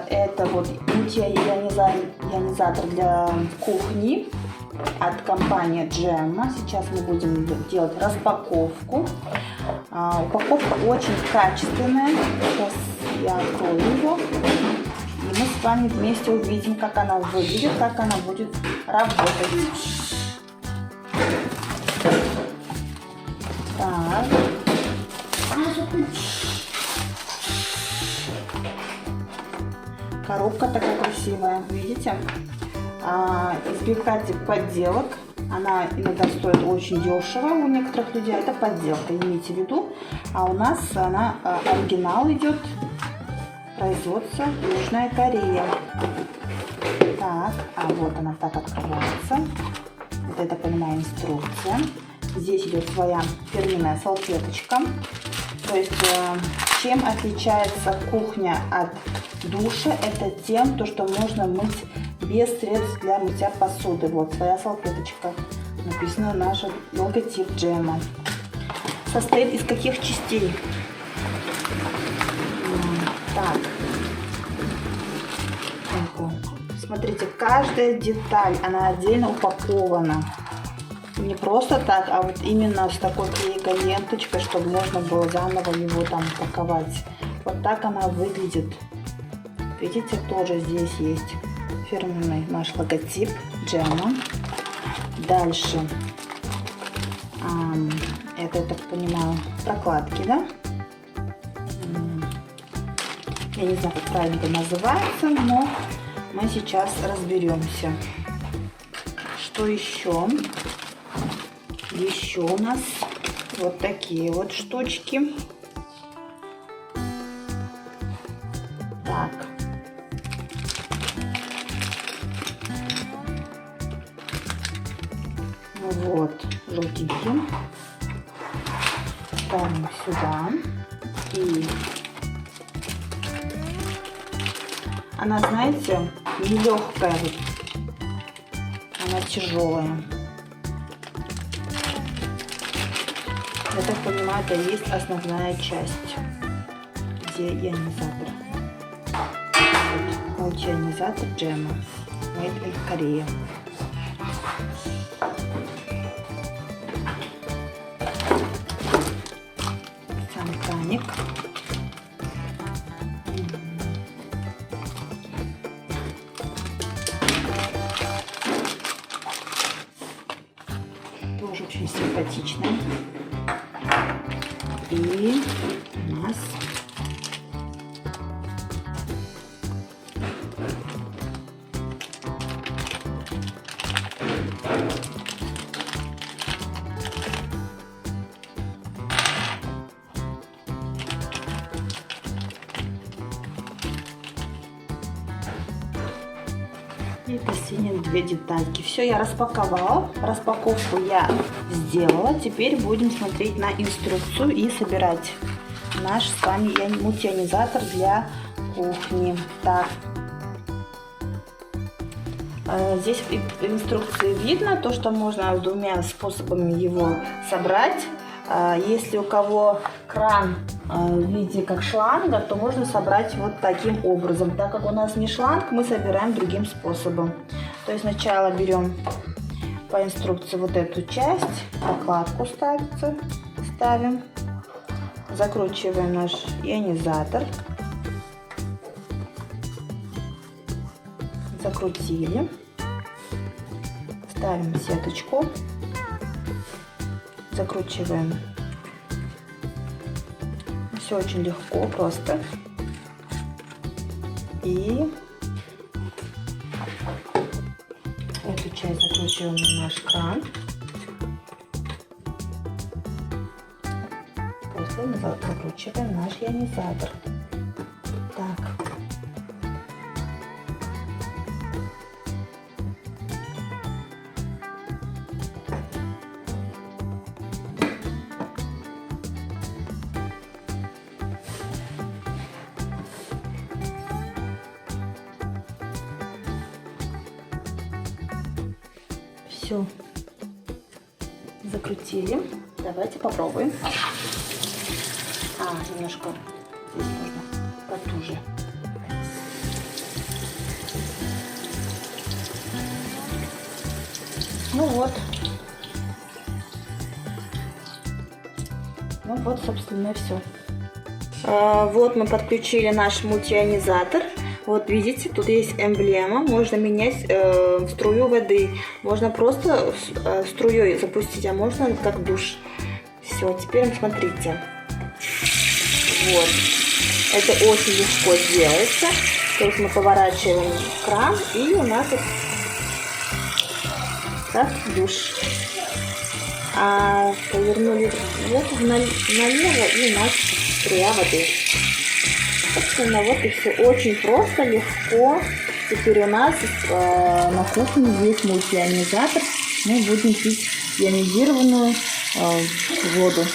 Это вот ионизатор для кухни от компании Gemma. Сейчас мы будем делать распаковку. Упаковка очень качественная. Сейчас я открою его. И мы с вами вместе увидим, как она выглядит, как она будет работать. Так. Коробка такая красивая, видите? Избегайте подделок. Она иногда стоит очень дешево у некоторых людей. Это подделка, имейте в виду. А у нас она оригинал идет. Производство Южная Корея. Так, вот она так открывается. Вот это, понимаю, инструкция. Здесь идет своя фирменная салфеточка. То есть, чем отличается кухня от душа, это тем, что можно мыть без средств для мытья посуды. Вот своя салфеточка. Написано наш логотип Gemma. Состоит из каких частей? Так. Смотрите, каждая деталь, она отдельно упакована. Не просто так, а вот именно с такой клейкой ленточкой, чтобы можно было заново его там упаковать. Вот так она выглядит. Видите, тоже здесь есть фирменный наш логотип Gemma. Дальше. Это, я так понимаю, прокладки, да? Я не знаю, как правильно это называется, но мы сейчас разберемся. Что еще? Еще у нас вот такие вот штучки. Так. Вот, желтенькие. Ставим сюда. И она, знаете, нелегкая. Она тяжелая. Я так понимаю, это и есть основная часть, где ионизатор. Вот ионизатор Gemma. Made in Korea. Сам краник. Тоже очень симпатичная. И у нас и посиние две детальки. Все, я распаковала. Распаковку я сделала. Теперь будем смотреть на инструкцию и собирать наш с вами ионизатор для кухни. Так. Здесь в инструкции видно то, что можно двумя способами его собрать. Если у кого кран в виде как шланга, то можно собрать вот таким образом. Так как у нас не шланг, мы собираем другим способом. То есть сначала берем по инструкции вот эту часть, прокладку ставим, закручиваем наш ионизатор, закрутили, ставим сеточку, закручиваем. Все очень легко, просто. И эту часть закручиваем на наш кран. После закручиваем наш ионизатор. Так. Все, закрутили. Давайте попробуем. Немножко здесь нужно потуже. Ну вот. Ну вот, собственно, и все. Вот мы подключили наш мультионизатор. Вот видите, тут есть эмблема. Можно менять струю воды. Можно просто струей запустить, а можно как душ. Все, теперь смотрите. Вот. Это очень легко делается. То есть мы поворачиваем кран, и у нас как душ. А повернули вот налево, и у нас струя воды. Собственно, вот и все. Очень просто, легко. Теперь у нас на кухне есть мультионизатор. Мы будем пить ионизированную воду.